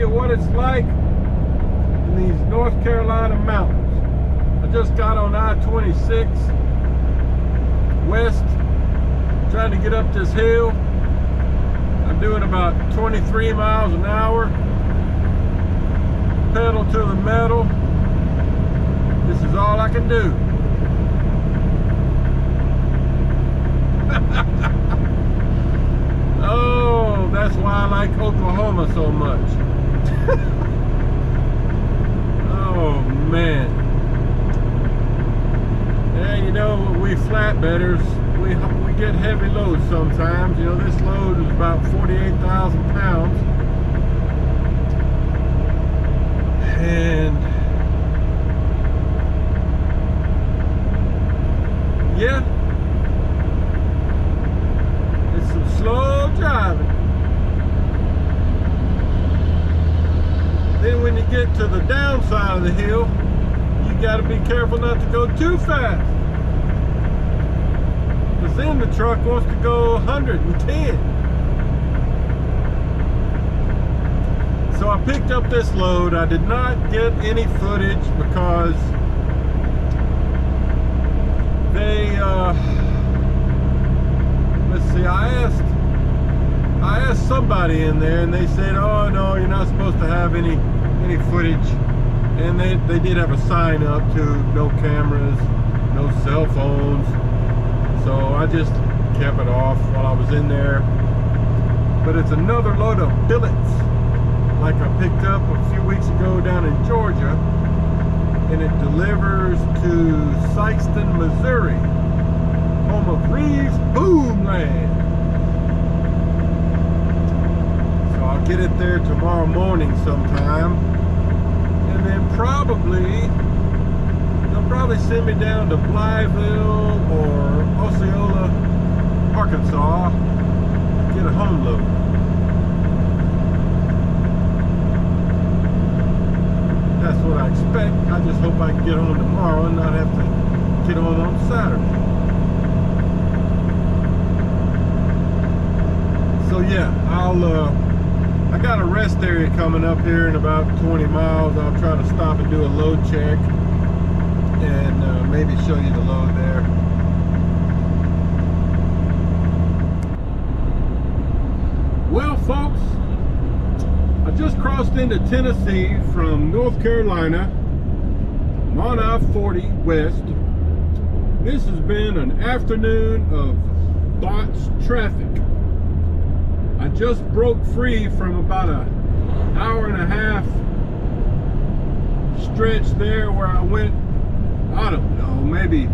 you what it's like in these North Carolina mountains. I just got on I-26 west, trying to get up this hill. I'm doing about 23 miles an hour, pedal to the metal. This is all I can do. Oh, that's why I like Oklahoma so much. Oh man. Yeah, you know, we flatbedders, we get heavy loads sometimes. You know, this load is about 48,000 pounds. And yeah, it's some slow driving. Then when you get to the downside of the hill, you got to be careful not to go too fast, because then the truck wants to go 110. So I picked up this load. I did not get any footage because they let's see, I asked somebody in there, and they said, oh no, you're not supposed to have any footage. And they did have a sign up to no cameras, no cell phones. So I just kept it off while I was in there. But it's another load of billets, like I picked up a few weeks ago down in Georgia, and it delivers to Sikeston, Missouri, home of Reeves Boomland. So I'll get it there tomorrow morning sometime, and then they'll probably send me down to Blytheville or Osceola, Arkansas, to get a home load. That's what I expect. I just hope I can get home tomorrow and not have to get on Saturday. So yeah, I got a rest area coming up here in about 20 miles. I'll try to stop and do a load check and maybe show you the load there. Well, folks, I just crossed into Tennessee from North Carolina. I'm on I-40 west. This has been an afternoon of botched traffic. I just broke free from about an hour and a half stretch there where I went, I don't know, maybe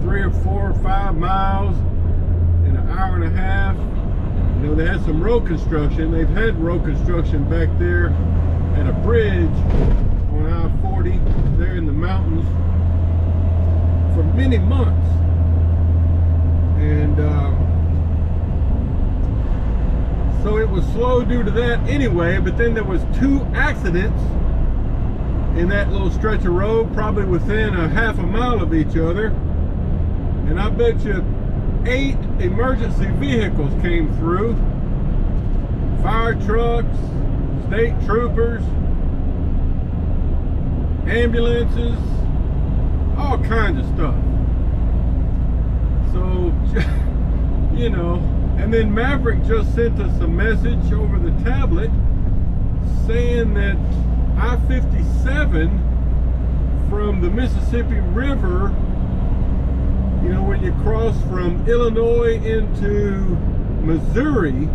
3 or 4 or 5 miles in an hour and a half. You know, they had some road construction. They've had road construction back there at a bridge on I-40 there in the mountains for many months. And so it was slow due to that anyway, but then there was 2 accidents in that little stretch of road, probably within a half a mile of each other. And I bet you 8 emergency vehicles came through. Fire trucks, state troopers, ambulances, all kinds of stuff. So, you know, and then Maverick just sent us a message over the tablet saying that I-57 from the Mississippi River, you know, when you cross from Illinois into Missouri,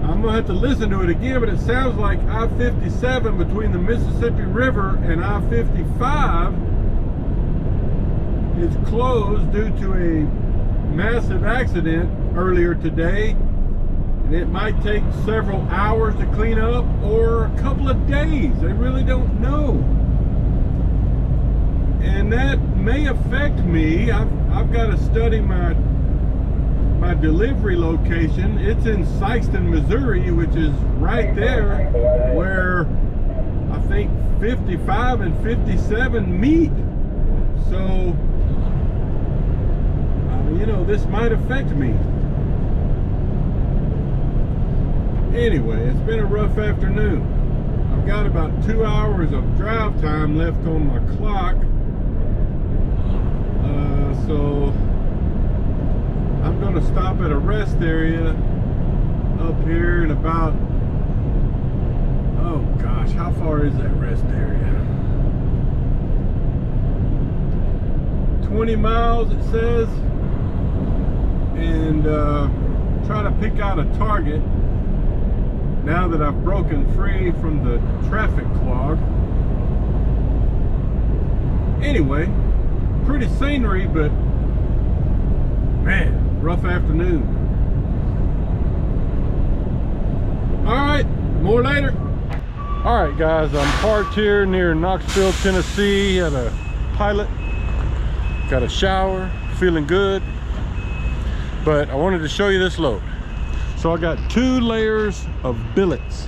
I'm gonna have to listen to it again, but it sounds like I-57 between the Mississippi River and I-55 is closed due to a massive accident earlier today, and it might take several hours to clean up or a couple of days. They really don't know. And that may affect me. I've got to study my delivery location. It's in Sikeston, Missouri, which is right there where I think 55 and 57 meet. So, you know, this might affect me. Anyway, it's been a rough afternoon. I've got about 2 hours of drive time left on my clock. So I'm going to stop at a rest area up here in about, oh gosh, how far is that rest area? 20 miles it says. And try to pick out a target now that I've broken free from the traffic clog. Anyway, pretty scenery, but man, rough afternoon. All right, more later. All right, guys, I'm parked here near Knoxville, Tennessee at a Pilot. Got a shower, feeling good. But I wanted to show you this load. So I got 2 layers of billets,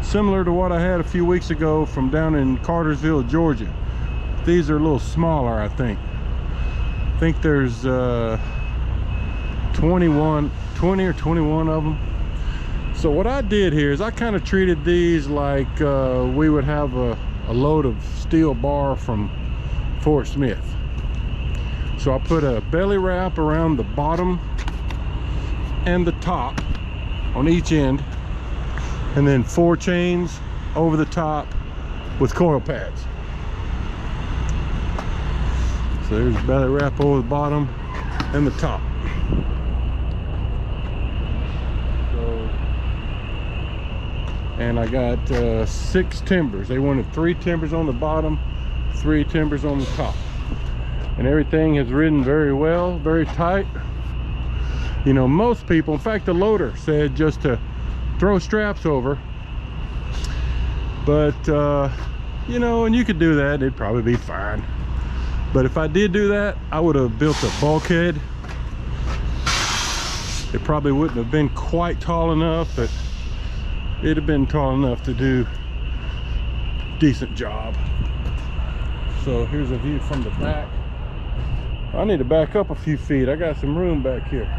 similar to what I had a few weeks ago from down in Cartersville, Georgia. These are a little smaller, I think. I think there's 20 or 21 of them. So what I did here is I kind of treated these like we would have a load of steel bar from Fort Smith. So I put a belly wrap around the bottom and the top on each end, and then 4 chains over the top with coil pads. So there's belly wrap over the bottom and the top. So, and I got 6 timbers. They wanted 3 timbers on the bottom, 3 timbers on the top. And everything has ridden very well, very tight. You know, most people, in fact, the loader said just to throw straps over. But, you know, and you could do that, it'd probably be fine. But if I did do that, I would have built a bulkhead. It probably wouldn't have been quite tall enough, but it'd have been tall enough to do a decent job. So here's a view from the back. I need to back up a few feet. I got some room back here.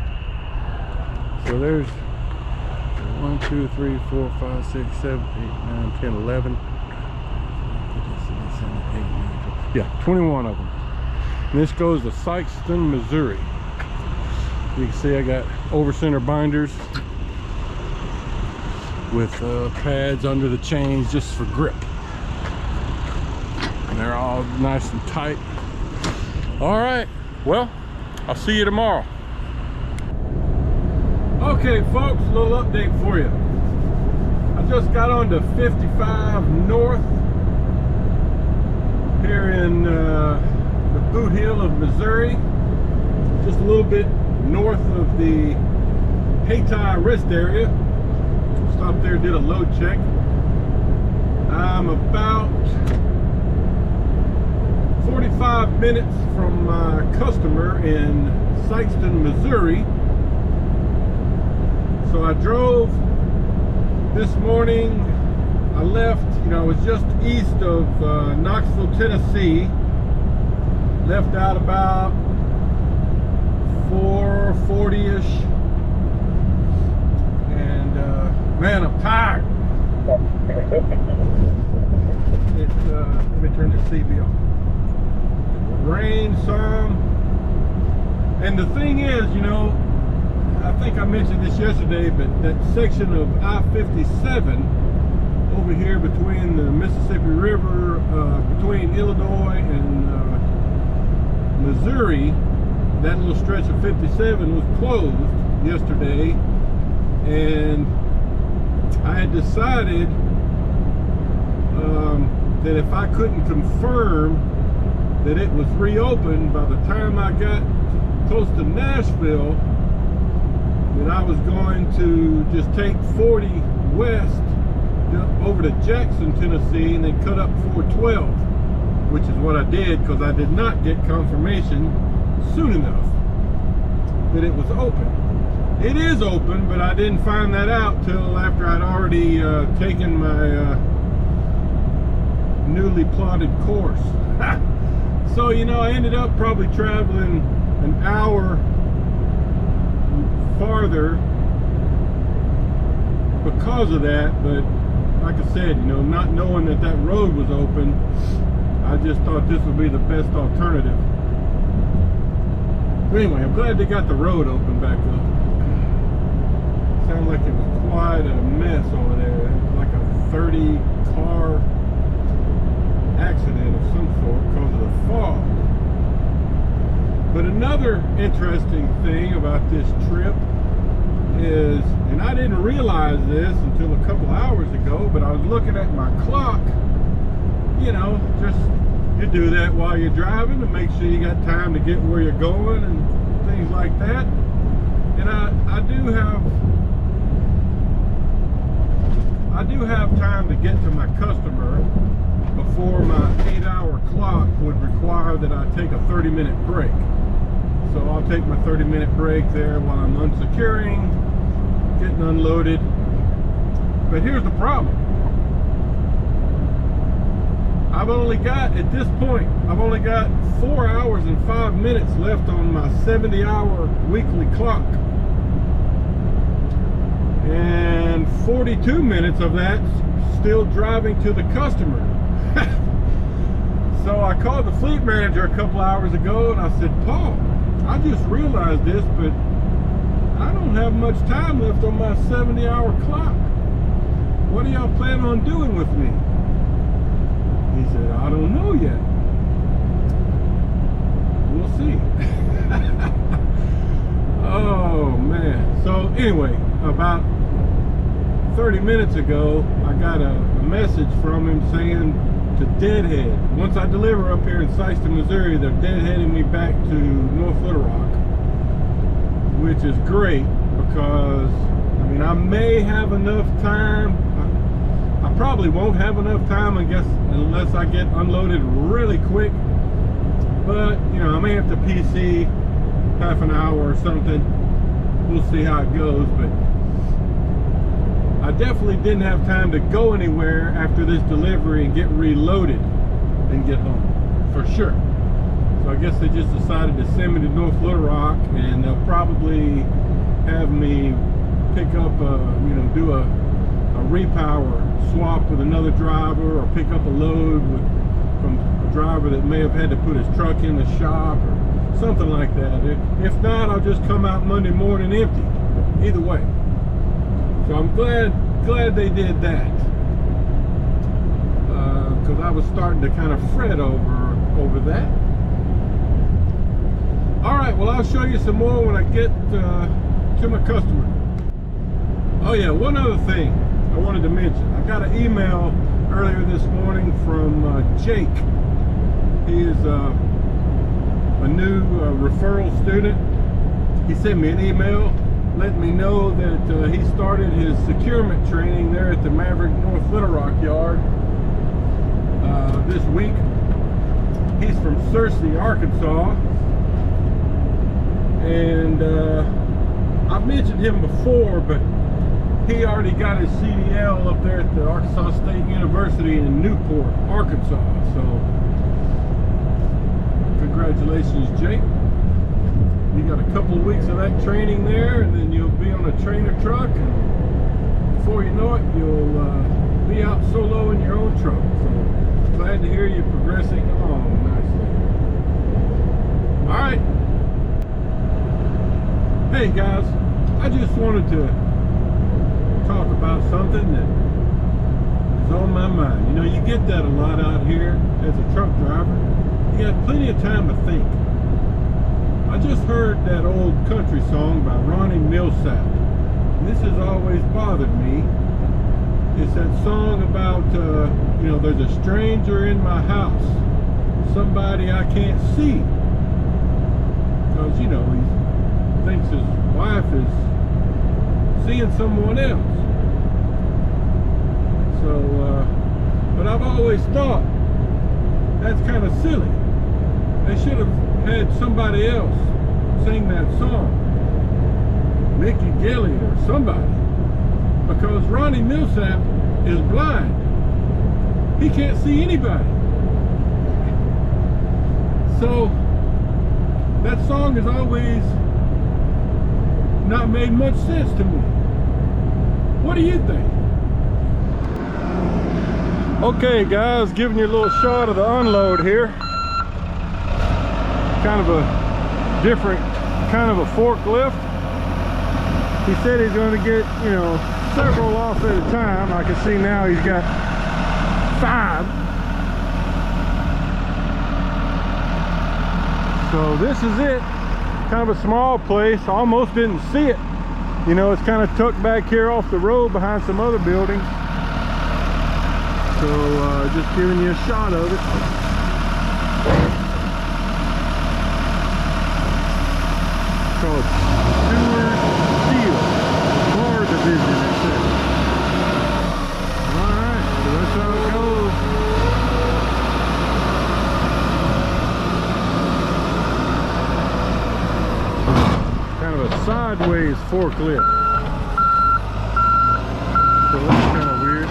So there's 1, 2, 3, 4, 5, 6, 7, 8, 9, 10, 11. Yeah, 21 of them. And this goes to Sikeston, Missouri. You can see I got over center binders with pads under the chains just for grip. And they're all nice and tight. All right, well, I'll see you tomorrow. Okay, folks, a little update for you. I just got onto 55 North here in the boot heel of Missouri, just a little bit north of the Hayti rest area. Stopped there, did a load check. I'm about 45 minutes from my customer in Sikeston, Missouri. So I drove this morning. I left, you know, I was just east of Knoxville, Tennessee. Left out about 4:40-ish. And man, I'm tired. Let me turn the CB off. Rain some. And the thing is, you know, I think I mentioned this yesterday, but that section of I-57 over here between the Mississippi River, between Illinois and Missouri, that little stretch of 57 was closed yesterday, and I had decided that if I couldn't confirm that it was reopened by the time I got close to Nashville, that I was going to just take 40 west over to Jackson, Tennessee, and then cut up 412, which is what I did, because I did not get confirmation soon enough that it was open. It is open, but I didn't find that out till after I'd already taken my newly plotted course. So, you know, I ended up probably traveling an hour farther because of that, but like I said, you know, not knowing that that road was open, I just thought this would be the best alternative. But anyway, I'm glad they got the road open back up. Sounded like it was quite a mess over there. Like a 30-car accident of some sort because of the fog. But another interesting thing about this trip is, and I didn't realize this until a couple hours ago, but I was looking at my clock. You know, just you do that while you're driving to make sure you got time to get where you're going and things like that. And I do have time to get to my customer before my 8-hour clock would require that I take a 30-minute break. So I'll take my 30-minute break there while I'm unsecuring, getting unloaded. But here's the problem. I've only got 4 hours and 5 minutes left on my 70-hour weekly clock. And 42 minutes of that still driving to the customer. So I called the fleet manager a couple hours ago and I said, Paul, I just realized this, but I don't have much time left on my 70-hour clock. What do y'all plan on doing with me? He said, I don't know yet. We'll see. Oh, man. So anyway, about 30 minutes ago, I got a message from him saying to Deadhead. Once I deliver up here in Sikeston, Missouri, they're deadheading me back to North Little Rock, which is great because, I mean, I may have enough time. I probably won't have enough time, I guess, unless I get unloaded really quick. But, you know, I may have to PC half an hour or something. We'll see how it goes, but I definitely didn't have time to go anywhere after this delivery and get reloaded and get home, for sure. So I guess they just decided to send me to North Little Rock, and they'll probably have me pick up, you know, do a repower swap with another driver, or pick up a load from a driver that may have had to put his truck in the shop or something like that. If not, I'll just come out Monday morning empty. Either way. So I'm glad they did that, because I was starting to kind of fret over that. All right, well, I'll show you some more when I get to my customer. Oh yeah, one other thing I wanted to mention. I got an email earlier this morning from Jake. He is a new referral student. He sent me an email letting me know that he started his securement training there at the Maverick North Little Rock yard this week. He's from Searcy, Arkansas, and I've mentioned him before, but he already got his CDL up there at the Arkansas State University in Newport, Arkansas. So congratulations, Jake. You got a couple of weeks of that training there, and then you'll be on a trainer truck, and before you know it, you'll be out solo in your own truck. So glad to hear you progressing along nicely. All right. Hey guys, I just wanted to talk about something that is on my mind. You know, you get that a lot out here as a truck driver. You got plenty of time to think. I just heard that old country song by Ronnie Millsap. And this has always bothered me. It's that song about, you know, there's a stranger in my house, somebody I can't see. Because, you know, he thinks his wife is seeing someone else. So, but I've always thought that's kind of silly. They should have had somebody else sing that song, Mickey Gillian or somebody, because Ronnie Millsap is blind. He can't see anybody. So that song has always not made much sense to me. What do you think? Okay guys, giving you a little shot of the unload here. Kind of a different kind of a forklift. He said he's going to get, you know, several off at a time. I can see now he's got 5. So this is it. Kind of a small place. I almost didn't see it. You know, it's kind of tucked back here off the road behind some other buildings. So just giving you a shot of it. It's called Stewart Steel Car Division, it says. Alright, so that's how it goes. Kind of a sideways forklift. So that's kind of weird.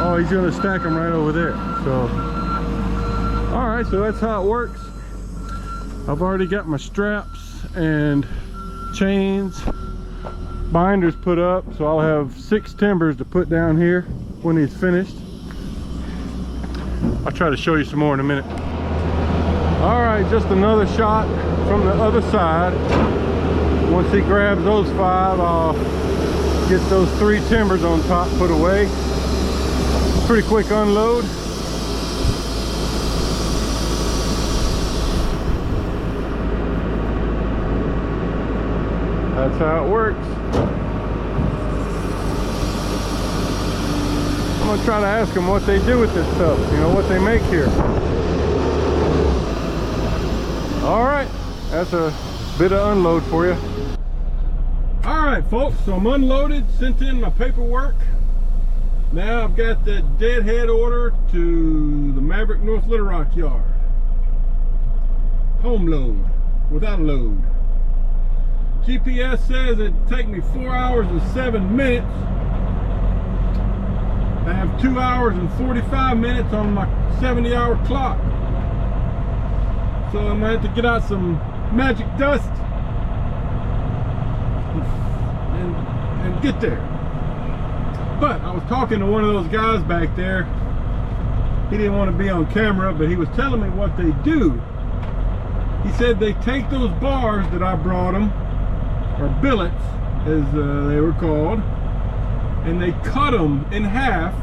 Oh, he's going to stack them right over there. So, alright, so that's how it works. I've already got my straps and chains, binders put up, so I'll have 6 timbers to put down here when he's finished. I'll try to show you some more in a minute. Alright, just another shot from the other side. Once he grabs those 5, I'll get those 3 timbers on top put away. Pretty quick unload. That's how it works. I'm gonna try to ask them what they do with this stuff, you know, what they make here. All right, that's a bit of unload for you. All right, folks, so I'm unloaded, sent in my paperwork. Now I've got the Deadhead order to the Maverick North Little Rock yard. Home load, without a load. GPS says it'd take me 4 hours and 7 minutes. I have 2 hours and 45 minutes on my 70-hour clock. So I'm gonna have to get out some magic dust and get there. But I was talking to one of those guys back there. He didn't want to be on camera, but he was telling me what they do. He said they take those bars that I brought them, or billets as they were called, and they cut them in half,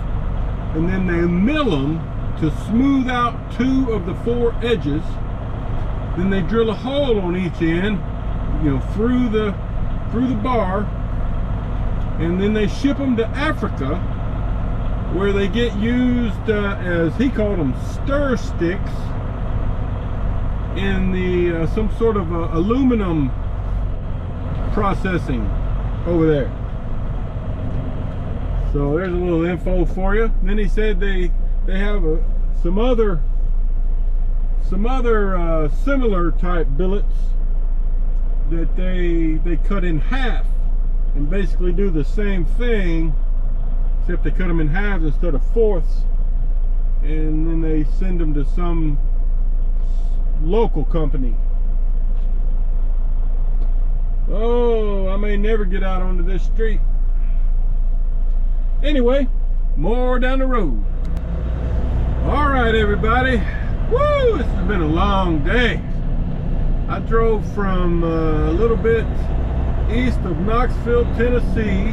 and then they mill them to smooth out 2 of the 4 edges. Then they drill a hole on each end, you know, through the bar, and then they ship them to Africa, where they get used as he called them stir sticks in the some sort of aluminum processing over there. So there's a little info for you. Then he said they have some other similar type billets that they cut in half and basically do the same thing, except they cut them in halves instead of fourths, and then they send them to some local company. Oh, I may never get out onto this street. Anyway, more down the road. All right, everybody. Woo, this has been a long day. I drove from a little bit east of Knoxville, Tennessee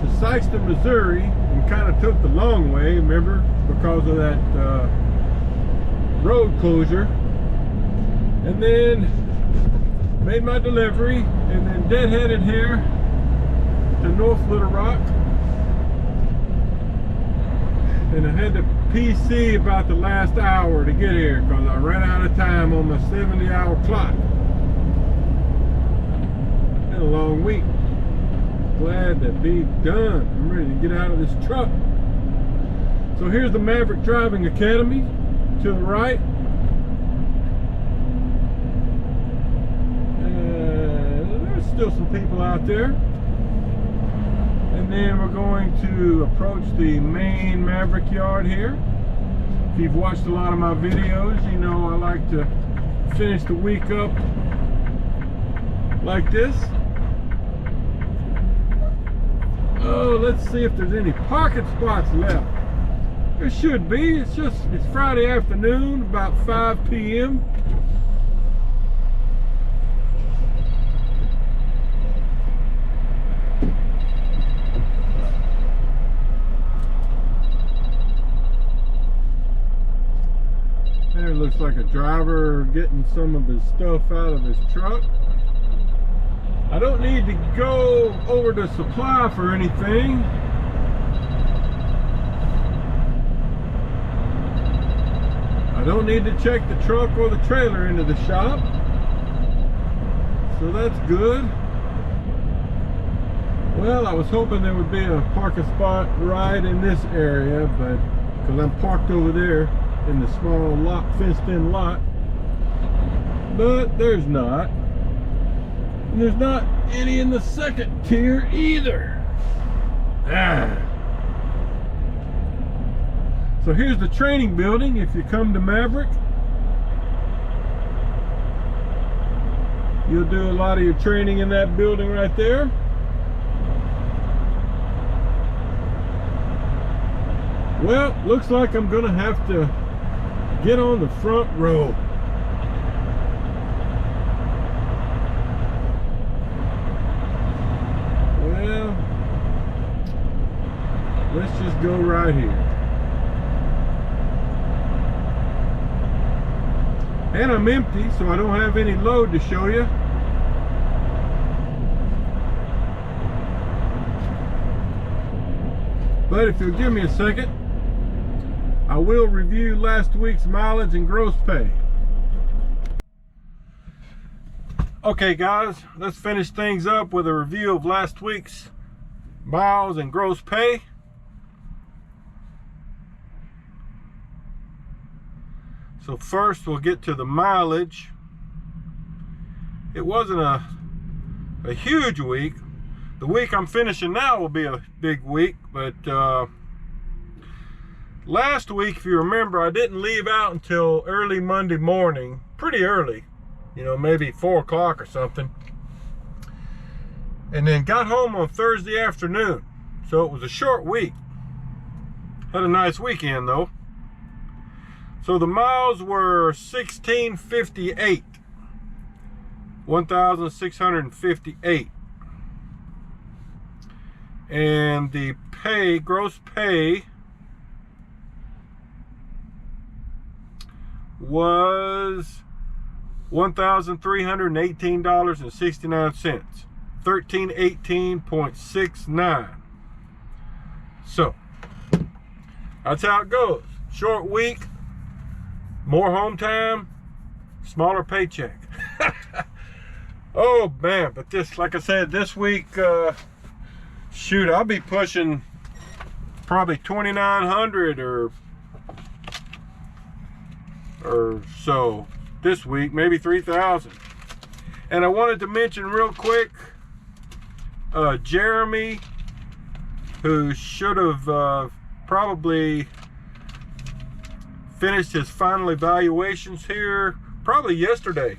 to Sikeston, Missouri, and kind of took the long way, remember, because of that road closure. And then made my delivery, and then deadheaded here to North Little Rock. And I had to PC about the last hour to get here because I ran out of time on my 70-hour clock. Been a long week. Glad to be done. I'm ready to get out of this truck. So here's the Maverick Driving Academy to the right. There's still some people out there. And then we're going to approach the main Maverick yard here. If you've watched a lot of my videos, you know I like to finish the week up like this. Oh, let's see if there's any parking spots left. There should be. It's Friday afternoon, about 5 p.m. There looks like a driver getting some of his stuff out of his truck. I don't need to go over to Supply for anything. I don't need to check the truck or the trailer into the shop. So that's good. Well, I was hoping there would be a parking spot right in this area, but because I'm parked over there in the small lot, fenced-in lot, but there's not. And there's not any in the second tier either. So here's the training building if you come to Maverick. You'll do a lot of your training in that building right there. Well, looks like I'm gonna have to get on the front row. Well, let's just go right here. And I'm empty, so I don't have any load to show you. But if you'll give me a second, I will review last week's mileage and gross pay. Okay guys, let's finish things up with a review of last week's miles and gross pay. So first we'll get to the mileage. It wasn't a huge week. The week I'm finishing now will be a big week, but last week, if you remember, I didn't leave out until early Monday morning, pretty early, you know, maybe 4 o'clock or something. And then got home on Thursday afternoon. So it was a short week. Had a nice weekend though. So the miles were 1,658. 1,658. And the pay, gross pay, was $1,318.69. 1318.69. So that's how it goes. Short week, more home time, smaller paycheck. Oh man, but this, like I said, this week, shoot, I'll be pushing probably 2,900 or so this week, maybe 3,000. And I wanted to mention real quick, Jeremy, who should have probably finished his final evaluations here probably yesterday.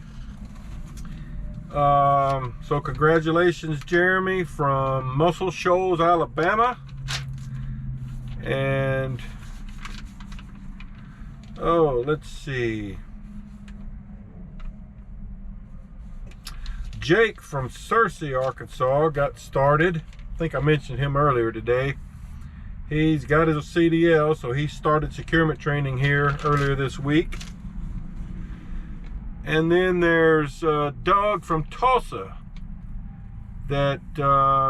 So congratulations, Jeremy, from Muscle Shoals, Alabama. And oh, let's see, Jake from Searcy, Arkansas got started. I think I mentioned him earlier today. He's got his CDL, so he started securement training here earlier this week. And then there's Doug from Tulsa that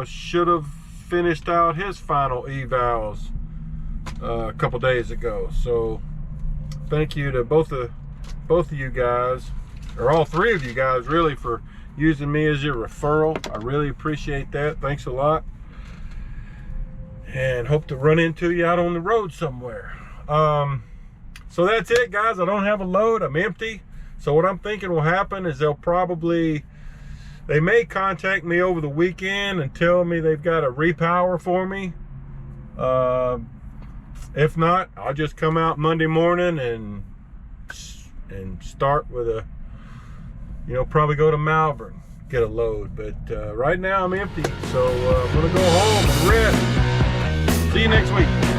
should have finished out his final evals a couple days ago. So thank you to both of you guys, or all 3 of you guys really, for using me as your referral. I really appreciate that. Thanks a lot. And hope to run into you out on the road somewhere. So that's it, guys. I don't have a load. I'm empty. So what I'm thinking will happen is they may contact me over the weekend and tell me they've got a repower for me. If not, I'll just come out Monday morning and start with probably go to Malvern. get a load. But right now I'm empty, so I'm gonna go home and rest. See you next week.